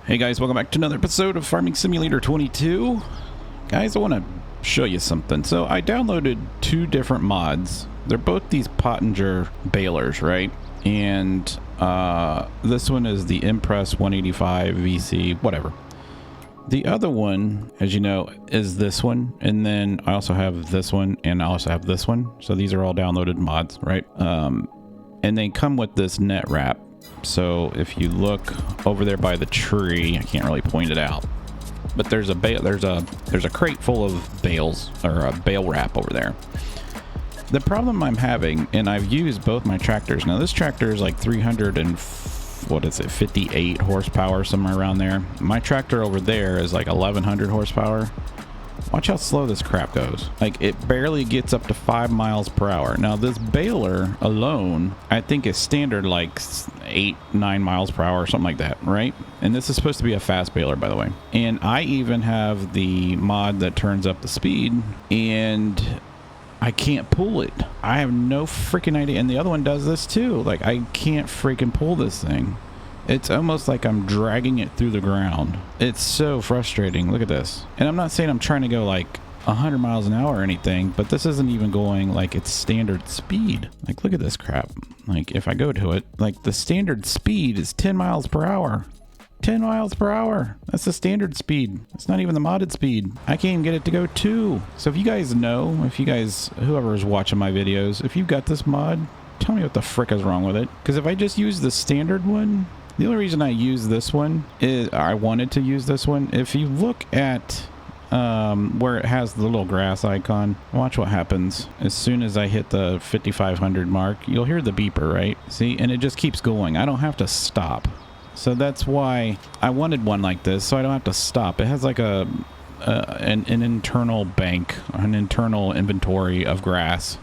Hey guys, welcome back to another episode of Farming Simulator 22. Guys, I want to show you something. So I downloaded two different mods. They're both these Pottinger balers, right? And this one is the Impress 185 VC, whatever. The other one, as you know, is this one. And then I also have this one and I also have this one. So these are all downloaded mods, right? And they come with this net wrap. So if you look over there by the tree, I can't really point it out, but there's a crate full of bales, or a bale wrap over there. The problem I'm having, and I've used both my tractors. Now this tractor is like 58 horsepower, somewhere around there. My tractor over there is like 1100 horsepower. Watch how slow this crap goes. Like, it barely gets up to 5 miles per hour. Now this baler alone, I think is standard like 8-9 miles per hour or something like that, right? And this is supposed to be a fast baler, by the way. And I even have the mod that turns up the speed, and I can't pull it. I have no freaking idea. And the other one does this too. Like, I can't freaking pull this thing. It's almost like I'm dragging it through the ground. It's so frustrating. Look at this. And I'm not saying I'm trying to go like 100 miles an hour or anything, but this isn't even going like its standard speed. Like, look at this crap. Like, if I go to it, like the standard speed is 10 miles per hour. 10 miles per hour. That's the standard speed. It's not even the modded speed. I can't even get it to go 2. So if you guys know, whoever is watching my videos, if you've got this mod, tell me what the frick is wrong with it. Because if I just use the standard one, the only reason I use this one is I wanted to use this one. If you look at where it has the little grass icon, watch what happens. As soon as I hit the 5500 mark, you'll hear the beeper, right? See, and it just keeps going. I don't have to stop. So that's why I wanted one like this, so I don't have to stop. It has like an internal bank, an internal inventory of grass.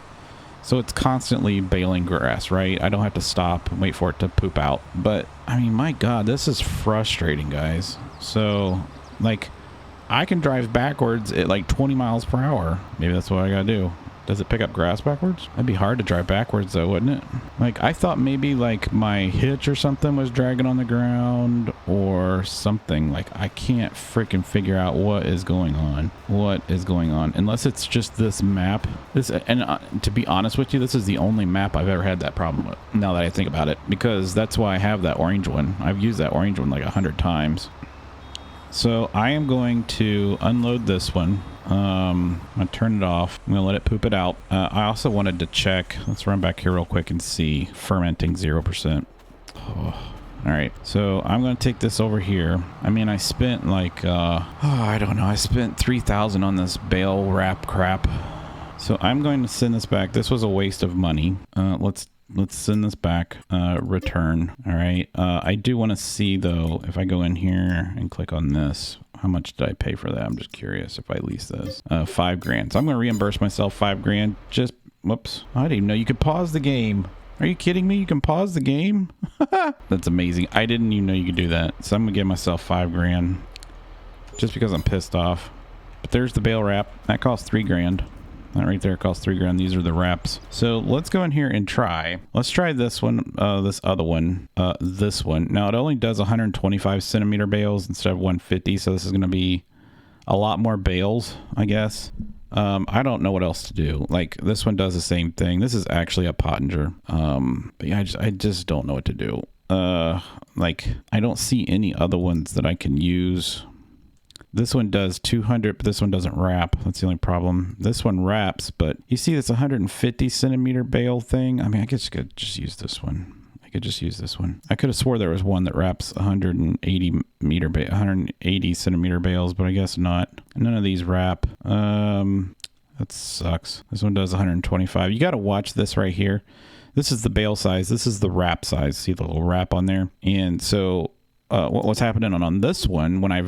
So it's constantly baling grass, right? I don't have to stop and wait for it to poop out. But, I mean, my God, this is frustrating, guys. So, like, I can drive backwards at like 20 miles per hour. Maybe that's what I gotta do. Does it pick up grass backwards? That'd be hard to drive backwards though, wouldn't it? Like, I thought maybe like my hitch or something was dragging on the ground or something. Like, I can't freaking figure out what is going on. What is going on? Unless it's just this map. To be honest with you, this is the only map I've ever had that problem with, now that I think about it. Because that's why I have that orange one. I've used that orange one like 100 times. So I am going to unload this one. I'm gonna turn it off. I'm gonna let it poop it out. I also wanted to check. Let's run back here real quick and see. Fermenting 0%. Oh. All right, so I'm gonna take this over here. I mean, I spent like I don't know. I spent 3,000 on this bale wrap crap. So I'm going to send this back. This was a waste of money. Let's send this back. Return. All right. I do want to see though, if I go in here and click on this, how much did I pay for that? I'm just curious if I lease this. 5 grand. So I'm going to reimburse myself 5 grand. Just, whoops. I didn't even know you could pause the game. Are you kidding me? You can pause the game? That's amazing. I didn't even know you could do that. So I'm going to give myself 5 grand just because I'm pissed off. But there's the bale wrap. That costs 3 grand. That right there costs 3 grand. These are the wraps. So let's go in here and try. Let's try this one, this other one, this one. Now it only does 125 centimeter bales instead of 150. So this is going to be a lot more bales, I guess. I don't know what else to do. Like, this one does the same thing. This is actually a Pottinger. But yeah, I just don't know what to do. Like, I don't see any other ones that I can use. This one does 200, but this one doesn't wrap. That's the only problem. This one wraps, but you see this 150 centimeter bale thing? I mean, I guess I could just use this one. I could just use this one. I could have swore there was one that wraps 180 centimeter bales, but I guess not. None of these wrap. That sucks. This one does 125. You got to watch this right here. This is the bale size. This is the wrap size. See the little wrap on there? And so what's happening on this one, when I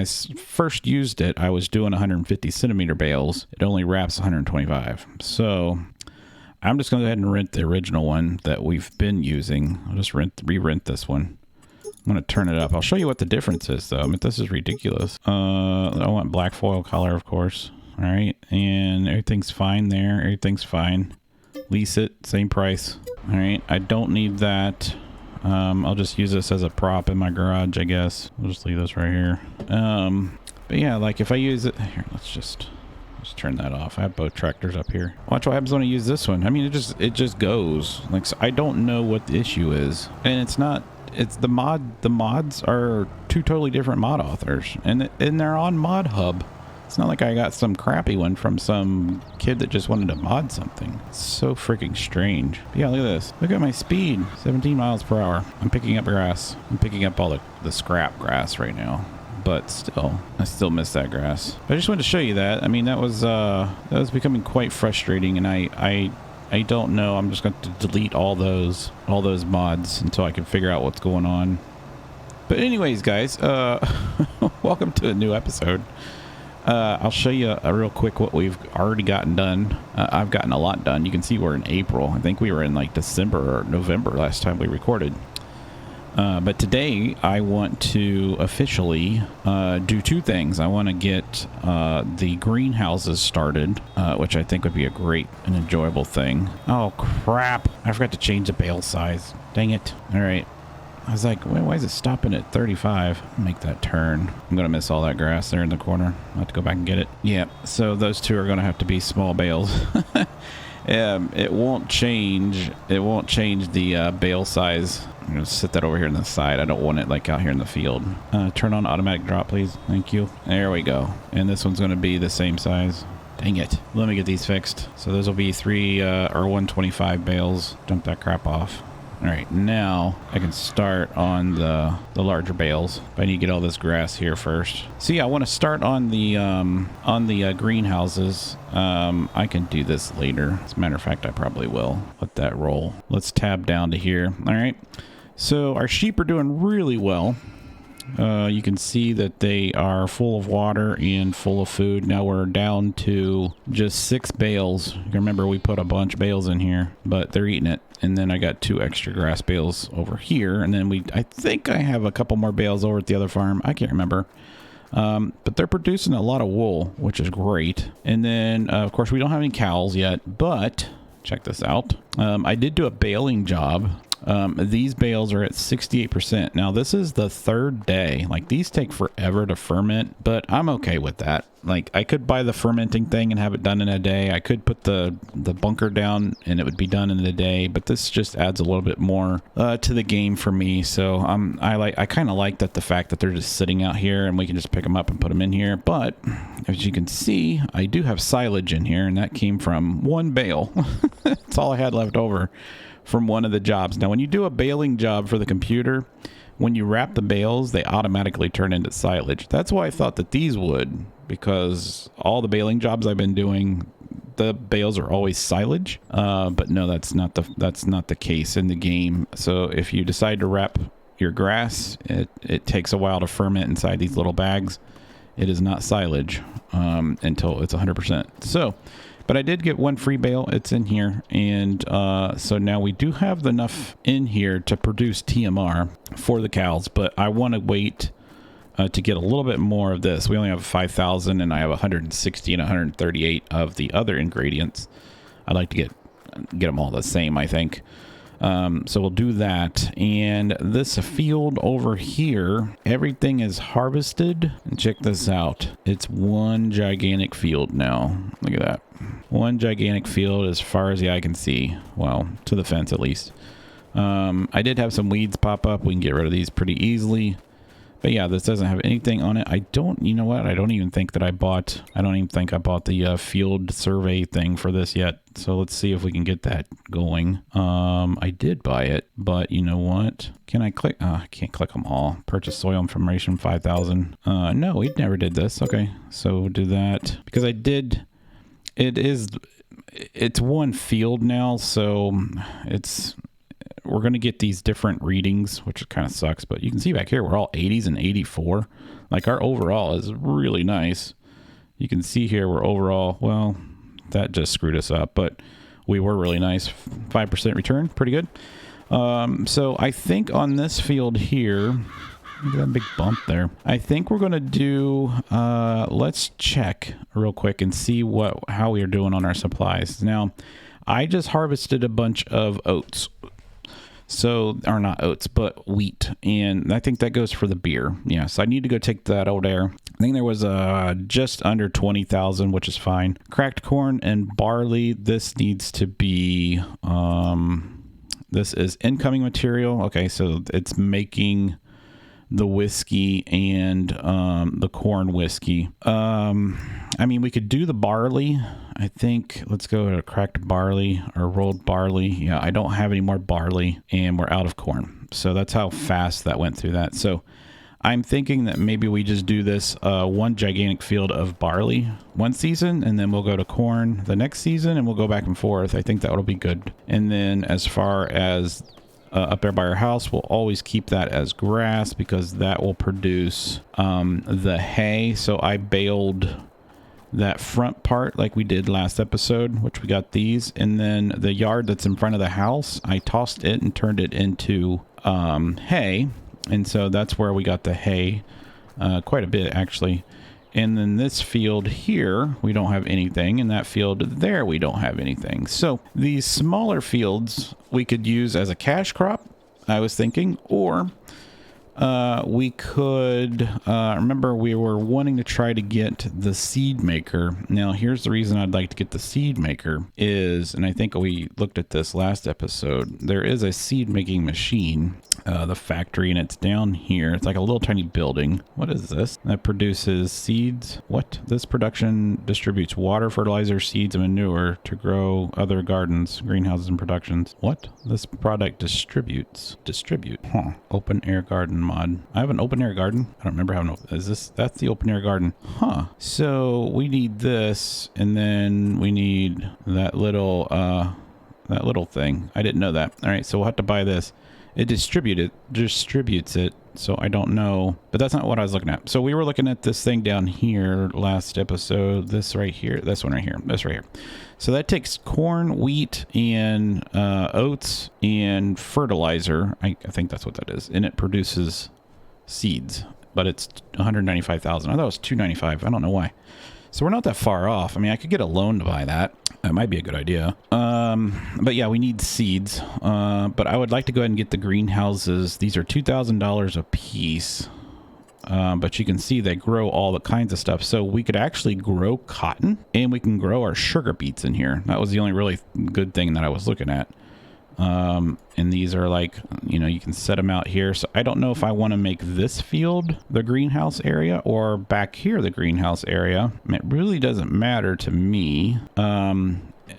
first used it, I was doing 150 centimeter bales. It only wraps 125. So I'm just going to go ahead and rent the original one that we've been using. I'll just re-rent this one. I'm going to turn it up. I'll show you what the difference is, though. I mean, this is ridiculous. I want black foil color, of course. All right. And everything's fine there. Everything's fine. Lease it. Same price. All right. I don't need that. I'll just use this as a prop in my garage, I guess. I'll just leave this right here. But yeah, like if I use it here, let's just turn that off. I have both tractors up here. Watch what happens when I use this one. I mean, it just goes. Like, so I don't know what the issue is, and it's not. It's the mods are two totally different mod authors, and they're on Mod Hub. It's not like I got some crappy one from some kid that just wanted to mod something. It's so freaking strange. But yeah, look at this. Look at my speed. 17 miles per hour. I'm picking up grass. I'm picking up all the scrap grass right now. But still, I still miss that grass. But I just wanted to show you that. I mean, that was becoming quite frustrating, and I don't know. I'm just going to delete all those mods until I can figure out what's going on. But anyways, guys, welcome to a new episode. I'll show you real quick what we've already gotten done. I've gotten a lot done. You can see we're in April. I think we were in like December or November last time we recorded. But today I want to officially do two things. I want to get the greenhouses started, which I think would be a great and enjoyable thing. Oh, crap. I forgot to change the bale size. Dang it. All right. I was like, why is it stopping at 35? Make that turn. I'm going to miss all that grass there in the corner. I'll have to go back and get it. Yeah, so those two are going to have to be small bales. It won't change. It won't change the bale size. I'm going to sit that over here on the side. I don't want it like out here in the field. Turn on automatic drop, please. Thank you. There we go. And this one's going to be the same size. Dang it. Let me get these fixed. So those will be 125 bales. Dump that crap off. All right, now I can start on the larger bales, but I need to get all this grass here first. So yeah, I want to start on the greenhouses. I can do this later. As a matter of fact, I probably will let that roll. Let's tab down to here. All right, so our sheep are doing really well. You can see that they are full of water and full of food. Now we're down to just 6 bales. You remember we put a bunch of bales in here, but they're eating it. And then I got 2 extra grass bales over here. And then I think I have a couple more bales over at the other farm. I can't remember. But they're producing a lot of wool, which is great. And then, of course, we don't have any cows yet, but check this out. I did do a baling job. These bales are at 68%. Now, this is the 3rd day. Like, these take forever to ferment, but I'm okay with that. Like, I could buy the fermenting thing and have it done in a day. I could put the bunker down and it would be done in a day, but this just adds a little bit more to the game for me. So I kind of like that, the fact that they're just sitting out here and we can just pick them up and put them in here. But as you can see, I do have silage in here, and that came from 1 bale. That's all I had left over from one of the jobs. Now, when you do a baling job for the computer, when you wrap the bales, they automatically turn into silage. That's why I thought that these would, because all the baling jobs I've been doing, the bales are always silage. But no, that's not the case in the game. So if you decide to wrap your grass, it takes a while to ferment inside these little bags. It is not silage until it's 100%. So, but I did get 1 free bale. It's in here. And so now we do have enough in here to produce TMR for the cows. But I want to wait to get a little bit more of this. We only have 5,000, and I have 160 and 138 of the other ingredients. I'd like to get them all the same, I think. So we'll do that. And this field over here, everything is harvested. And check this out. It's one gigantic field now. Look at that. One gigantic field as far as the eye can see. Well, to the fence at least. I did have some weeds pop up. We can get rid of these pretty easily. But yeah, this doesn't have anything on it. You know what? I don't even think I bought the field survey thing for this yet. So let's see if we can get that going. I did buy it, but you know what? Can I click? I can't click them all. Purchase soil information 5,000. No, we never did this. Okay, so we'll do that because I did. It's one field now, so we're going to get these different readings, which kind of sucks, but you can see back here, we're all 80s and 84. Like, our overall is really nice. You can see here we're overall, well, that just screwed us up, but we were really nice. 5% return, pretty good. So I think on this field here, look at that big bump there. I think we're going to do, let's check real quick and see how we are doing on our supplies. Now, I just harvested a bunch of oats. So, or not oats, but wheat. And I think that goes for the beer. Yeah, so I need to go take that out there. I think there was just under 20,000, which is fine. Cracked corn and barley. This needs to be, this is incoming material. Okay, so it's making the whiskey and the corn whiskey. I mean, we could do the barley. I think let's go to cracked barley or rolled barley. Yeah, I don't have any more barley and we're out of corn. So that's how fast that went through that. So I'm thinking that maybe we just do this one gigantic field of barley one season, and then we'll go to corn the next season, and we'll go back and forth. I think that will be good. And then as far as up there by our house, we'll always keep that as grass because that will produce the hay. So I baled that front part like we did last episode, which we got these, and then the yard that's in front of the house, I tossed it and turned it into hay. And so that's where we got the hay, quite a bit actually. And then this field here, we don't have anything. And that field there, we don't have anything. So these smaller fields we could use as a cash crop, I was thinking, or we could, remember we were wanting to try to get the seed maker. Now here's the reason I'd like to get the seed maker is, and I think we looked at this last episode, there is a seed making machine, the factory, and it's down here. It's like a little tiny building. What is this? That produces seeds. What? This production distributes water, fertilizer, seeds, and manure to grow other gardens, greenhouses, and productions. What? This product distributes. Distribute. Huh. Open air garden mod. I have an open air garden. I don't remember how. Is this? That's the open air garden. Huh. So we need this, and then we need that little thing. I didn't know that. All right. So we'll have to buy this. It distributes it, so I don't know, but that's not what I was looking at. So we were looking at this thing down here last episode, this right here, this one right here, this right here. So that takes corn, wheat, and oats and fertilizer. I think that's what that is, and it produces seeds, but it's 195,000. I thought it was 295. I don't know why. So we're not that far off. I mean, I could get a loan to buy that. That might be a good idea. But yeah, we need seeds. But I would like to go ahead and get the greenhouses. These are $2,000 a piece. But you can see they grow all the kinds of stuff. So we could actually grow cotton and we can grow our sugar beets in here. That was the only really good thing that I was looking at. And these are like, you know, you can set them out here. So I don't know if I want to make this field the greenhouse area or back here the greenhouse area. It really doesn't matter to me,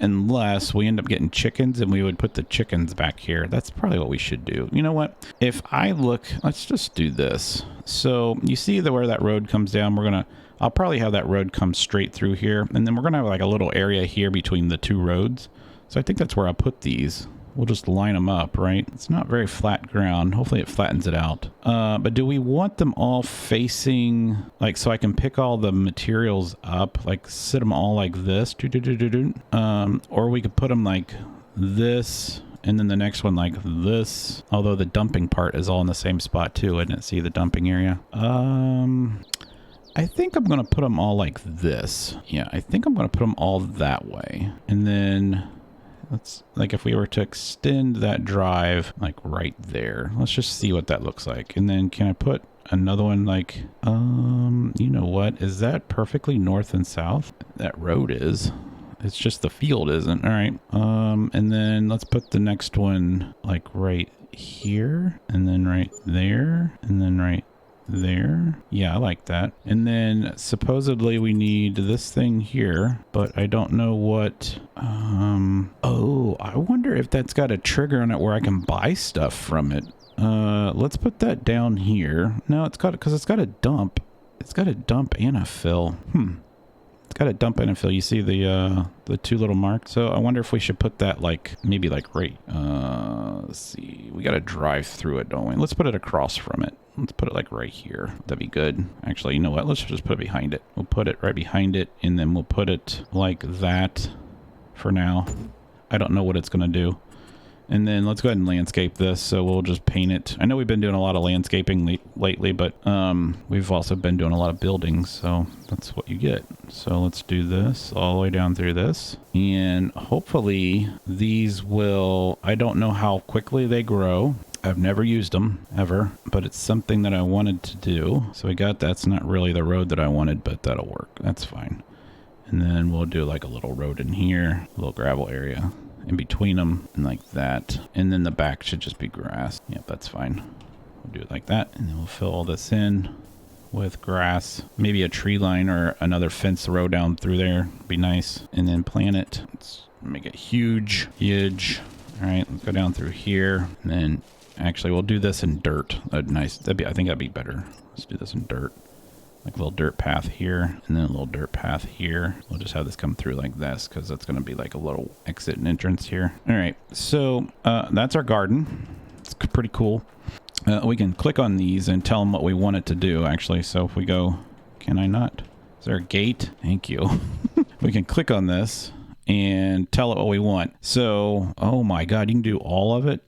unless we end up getting chickens and we would put the chickens back here. That's probably what we should do. You know what? If I look, let's just do this. So you see where that road comes down, I'll probably have that road come straight through here. And then we're going to have like a little area here between the two roads. So I think that's where I'll put these. We'll just line them up, right? It's not very flat ground. Hopefully it flattens it out. But do we want them all facing, like, so I can pick all the materials up, like sit them all like this? Or we could put them like this, and then the next one like this. Although the dumping part is all in the same spot too. I didn't see the dumping area. I think I'm going to put them all like this. Yeah, I think I'm going to put them all that way. And then let's, like, if we were to extend that drive like right there, let's just see what that looks like. And then can I put another one like, you know what? Is that perfectly north and south? That road is. It's just the field isn't. All right. And then let's put the next one like right here, and then right there, and then right there. Yeah, I like that. And then supposedly we need this thing here, but I don't know what. Oh, I wonder if that's got a trigger on it where I can buy stuff from it. Let's put that down here. No, it's got, because it's got a dump. It's got a dump and a fill. It's got a dump and a fill. You see the two little marks. So I wonder if we should put that like, maybe like right, let's see, we got to drive through it, don't we? Let's put it across from it. Let's put it like right here. That'd be good. Actually, you know what? Let's just put it behind it. We'll put it right behind it, and then we'll put it like that for now. I don't know what it's going to do. And then let's go ahead and landscape this. So we'll just paint it. I know we've been doing a lot of landscaping lately, but we've also been doing a lot of buildings. So that's what you get. So let's do this all the way down through this. And hopefully these will, I don't know how quickly they grow. I've never used them ever, but it's something that I wanted to do. So we got, that's not really the road that I wanted, but that'll work. That's fine. And then we'll do like a little road in here, a little gravel area in between them, and like that. And then the back should just be grass. Yep, that's fine. We'll do it like that. And then we'll fill all this in with grass. Maybe a tree line or another fence row down through there. Be nice. And then plant it. Let's make it huge. All right, let's go down through here. And then actually we'll do this in dirt. Nice. I think that'd be better. Let's do this in dirt. Like a little dirt path here, and then a little dirt path here. We'll just have this come through like this, because that's going to be like a little exit and entrance here. All right, so that's our garden. It's pretty cool. We can click on these and tell them what we want it to do, actually. So if we go, can I not? Is there a gate? Thank you. We can click on this and tell it what we want. So, oh my God, you can do all of it.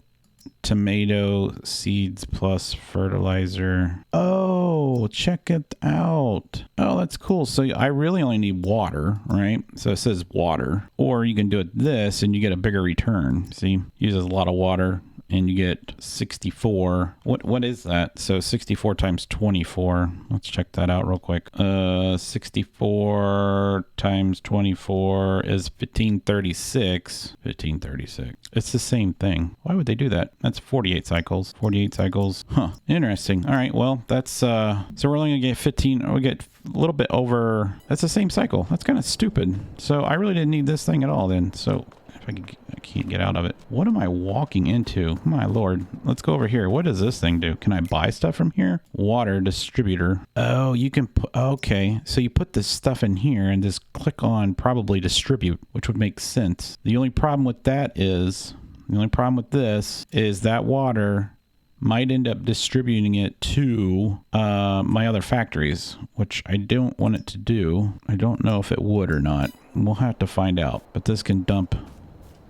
Tomato seeds plus fertilizer. Oh, check it out. Oh, that's cool. So I really only need water, right? So it says water. Or you can do it this and you get a bigger return. See, uses a lot of water and you get 64. What is that? So 64 times 24. Let's check that out real quick. 64 times 24 is 1536. 1536. It's the same thing. Why would they do that? That's 48 cycles. 48 cycles. Huh. Interesting. All right. Well, that's so we're only gonna get 15. We get a little bit over. That's the same cycle. That's kind of stupid. So I really didn't need this thing at all then. So if I can't get out of it. What am I walking into? My Lord. Let's go over here. What does this thing do? Can I buy stuff from here? Water distributor. Oh, you can put, okay. So you put this stuff in here and just click on probably distribute, which would make sense. The only problem with that is, the only problem with this is that water might end up distributing it to my other factories, which I don't want it to do. I don't know if it would or not. We'll have to find out. But this can dump.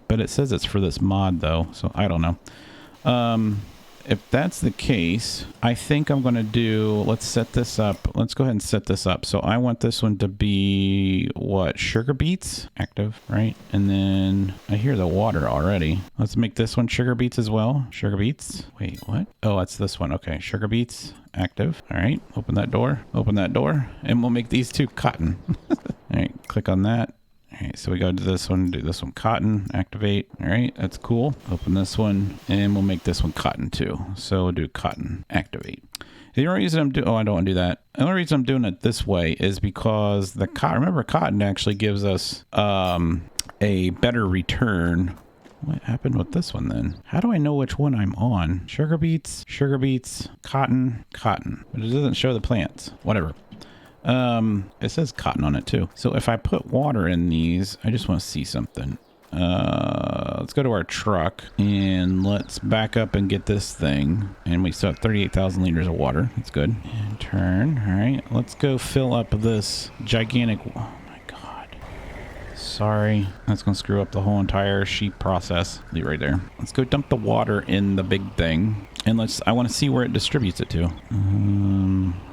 But it says it's for this mod though, so I don't know. If that's the case, I think I'm going to do, let's set this up. Let's go ahead and set this up. So I want this one to be what? Sugar beets active, right? And then I hear the water already. Let's make this one sugar beets as well. Sugar beets. Wait, what? Oh, that's this one. Okay. Sugar beets active. All right. Open that door. Open that door. And we'll make these two cotton. All right. Click on that. All right, so we go to this one, do this one cotton, activate. All right, that's cool. Open this one, and we'll make this one cotton too. So we'll do cotton, activate. The only reason I'm doing, oh, I don't want to do that. The only reason I'm doing it this way is because the cotton, remember cotton actually gives us a better return. What happened with this one then? How do I know which one I'm on? Sugar beets, cotton, cotton. But it doesn't show the plants. Whatever. It says cotton on it too. So if I put water in these, I just want to see something. Let's go to our truck and let's back up and get this thing. And we still have 38,000 liters of water. That's good. And turn. All right. Let's go fill up this gigantic. Oh my God. Sorry. That's going to screw up the whole entire sheep process. Leave it right there. Let's go dump the water in the big thing. And I want to see where it distributes it to.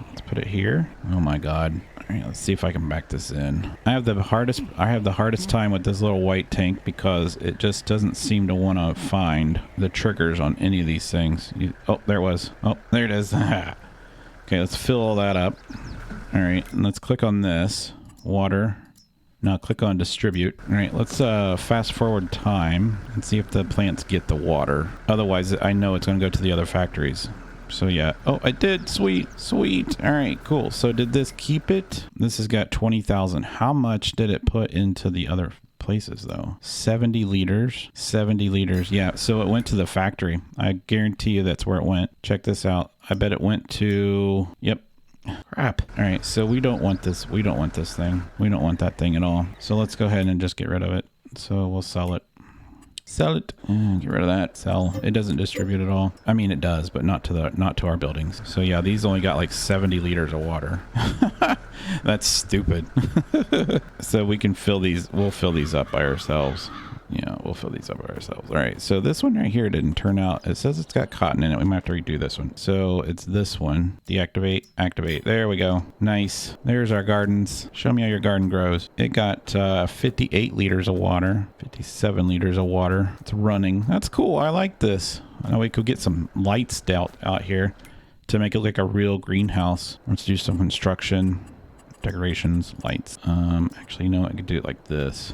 Let's put it here. Oh my God. All right, let's see if I can back this in. I have the hardest time with this little white tank because it just doesn't seem to want to find the triggers on any of these things. Oh, there it was. Oh, there it is. Okay, let's fill all that up. All right, and let's click on this. Water. Now click on distribute. All right, let's fast forward time and see if the plants get the water. Otherwise, I know it's going to go to the other factories. So yeah. Oh, I did. Sweet. Sweet. All right, cool. So did this keep it? This has got 20,000. How much did it put into the other places though? 70 liters. 70 liters. Yeah. So it went to the factory. I guarantee you that's where it went. Check this out. I bet it went to, yep. Crap. All right. So we don't want this. We don't want this thing. We don't want that thing at all. So let's go ahead and just get rid of it. So we'll sell it. Sell it. Get rid of that. Sell. It doesn't distribute at all. I mean, it does, but not to our buildings. So yeah, these only got like 70 liters of water. That's stupid. So we can fill these. We'll fill these up by ourselves. Yeah, we'll fill these up ourselves. All right, so this one right here didn't turn out. It says it's got cotton in it. We might have to redo this one. So it's this one. Deactivate, activate. There we go. Nice. There's our gardens. Show me how your garden grows. It got 58 liters of water, 57 liters of water. It's running. That's cool. I like this. I know we could get some lights out here to make it like a real greenhouse. Let's do some construction, decorations, lights. Actually, you know what? I could do it like this.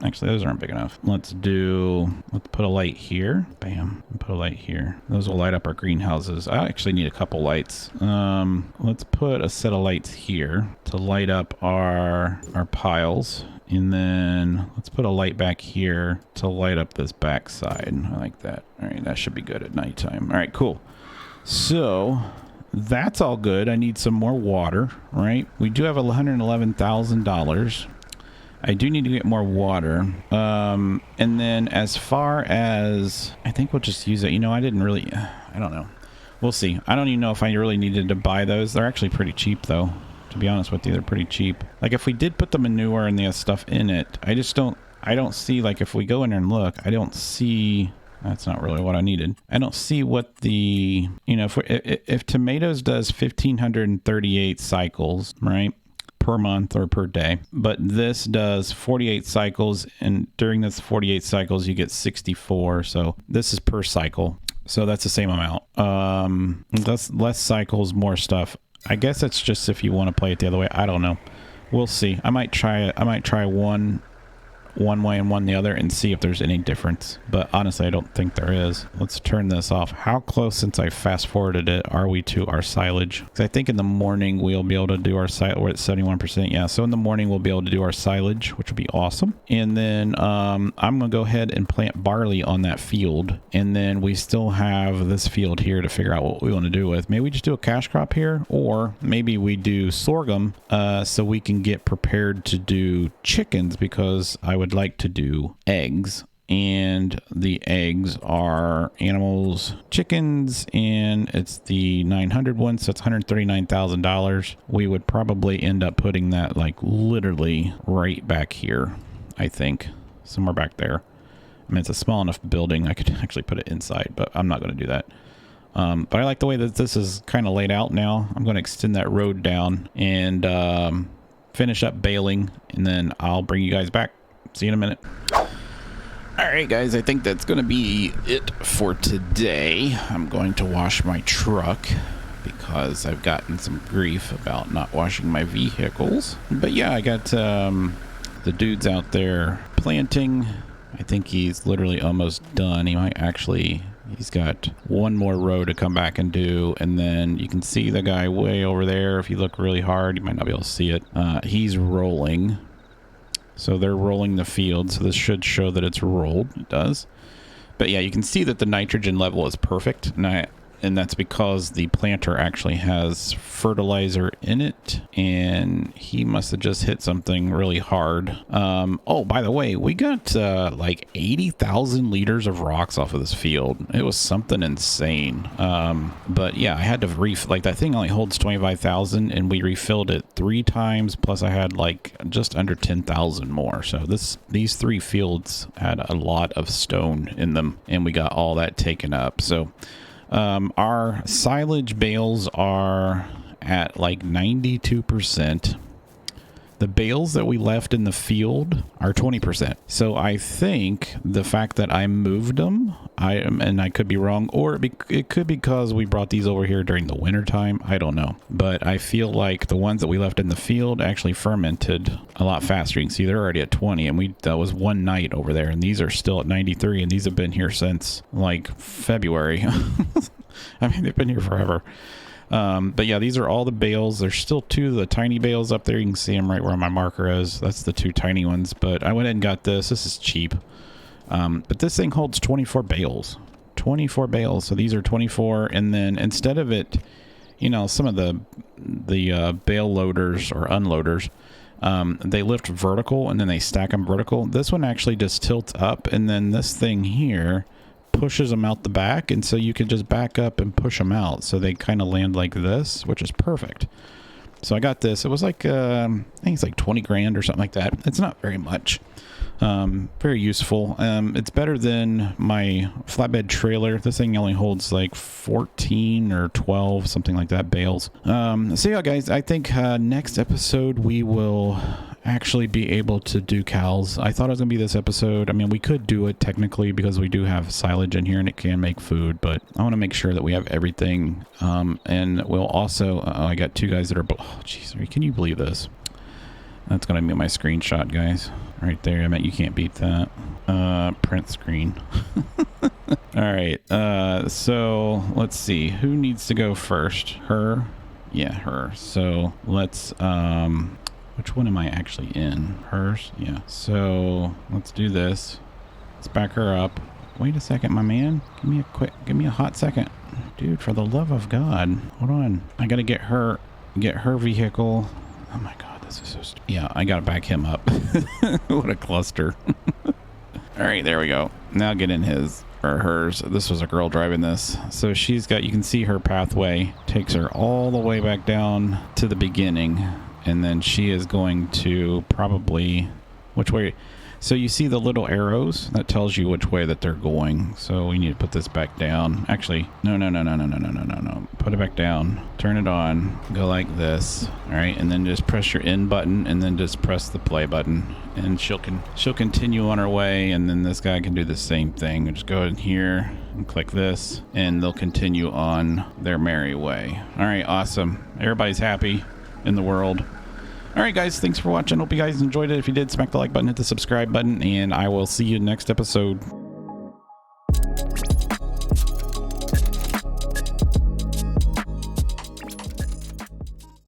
Actually, those aren't big enough. Let's put a light here. Bam. Put a light here. Those will light up our greenhouses. I actually need a couple lights. Let's put a set of lights here to light up our piles. And then let's put a light back here to light up this back side. I like that. All right, that should be good at nighttime. All right, cool. So that's all good. I need some more water, right? We do have $111,000. I do need to get more water. And then as far as, I think we'll just use it. You know, I don't know. We'll see. I don't even know if I really needed to buy those. They're actually pretty cheap though. To be honest with you, they're pretty cheap. Like if we did put the manure and the stuff in it, I don't see, like if we go in there and look, I don't see, that's not really what I needed. I don't see what the, you know, if tomatoes does 1,538 cycles, right? Per month or per day, but this does 48 cycles, and during this 48 cycles you get 64, so this is per cycle, so that's the same amount. Less cycles, more stuff. I guess that's just if you want to play it the other way. I don't know, we'll see. I might try it. I might try one way and one the other and see if there's any difference, but honestly I don't think there is. Let's turn this off. How close, since I fast forwarded it, are we to our silage? Because I think in the morning we'll be able to do our silage. We're at 71%. Yeah, so in the morning we'll be able to do our silage, which will be awesome. And then I'm gonna go ahead and plant barley on that field, and then we still have this field here to figure out what we want to do with. Maybe we just do a cash crop here, or maybe we do sorghum so we can get prepared to do chickens, because I would like to do eggs, and the eggs are animals, chickens, and it's the 900 one, so it's $139,000. We would probably end up putting that like literally right back here, I think, somewhere back there. I mean, it's a small enough building I could actually put it inside, but I'm not going to do that. But I like the way that this is kind of laid out now. I'm going to extend that road down and finish up baling, and then I'll bring you guys back. See you in a minute. All right, guys, I think that's going to be it for today. I'm going to wash my truck because I've gotten some grief about not washing my vehicles. But yeah, I got the dude's out there planting. I think he's literally almost done. He might actually, he's got one more row to come back and do, and then you can see the guy way over there. If you look really hard, you might not be able to see it. He's rolling. So they're rolling the field, so this should show that it's rolled. It does. But yeah, you can see that the nitrogen level is perfect, and that's because the planter actually has fertilizer in it, and he must have just hit something really hard. Oh, by the way, we got like 80,000 liters of rocks off of this field. It was something insane. But yeah, I had to like that thing only holds 25,000, and we refilled it 3 times, plus I had like just under 10,000 more. So these 3 fields had a lot of stone in them, and we got all that taken up. So our silage bales are at like 92%. The bales that we left in the field are 20%. So I think the fact that I moved them, and I could be wrong, or it could be because we brought these over here during the winter time. I don't know. But I feel like the ones that we left in the field actually fermented a lot faster. You can see they're already at 20, and that was one night over there, and these are still at 93, and these have been here since like February. I mean, they've been here forever. But yeah, these are all the bales. There's still 2 of the tiny bales up there. You can see them right where my marker is. That's the 2 tiny ones, but I went ahead and got this. This is cheap. But this thing holds 24 bales. 24 bales. So these are 24, and then instead of it, you know, some of the bale loaders or unloaders, they lift vertical and then they stack them vertical. This one actually just tilts up, and then this thing here pushes them out the back, and so you can just back up and push them out, so they kind of land like this, which is perfect. So I got this. It was like I think it's like 20 grand or something like that. It's not very much, Very useful. It's better than my flatbed trailer. This thing only holds like 14 or 12, something like that, bales. So yeah, guys, I think next episode we will actually be able to do cows. I thought it was gonna be this episode. I mean, we could do it technically because we do have silage in here and it can make food, but I want to make sure that we have everything. And we'll also I got two guys that are, oh jeez, can you believe this? That's gonna be my screenshot, guys, right there. I meant you can't beat that. Print screen. All right, so let's see who needs to go first. Her. Yeah, her. So let's which one am I actually in? Hers? Yeah. So let's do this. Let's back her up. Wait a second, my man. Give me a hot second. Dude, for the love of God. Hold on. I gotta get her vehicle. Oh my God, this is so stupid. Yeah, I gotta back him up. What a cluster. All right, there we go. Now get in his or hers. This was a girl driving this. So she's got, you can see her pathway takes her all the way back down to the beginning. And then she is going to probably, which way? So you see the little arrows that tells you which way that they're going. So we need to put this back down. Actually, no. Put it back down. Turn it on. Go like this. All right, and then just press your N button, and then just press the play button, and she'll continue on her way. And then this guy can do the same thing. Just go in here and click this, and they'll continue on their merry way. All right, awesome. Everybody's happy in the world. All right, guys, thanks for watching. Hope you guys enjoyed it. If you did, smack the like button, hit the subscribe button, and I will see you next episode.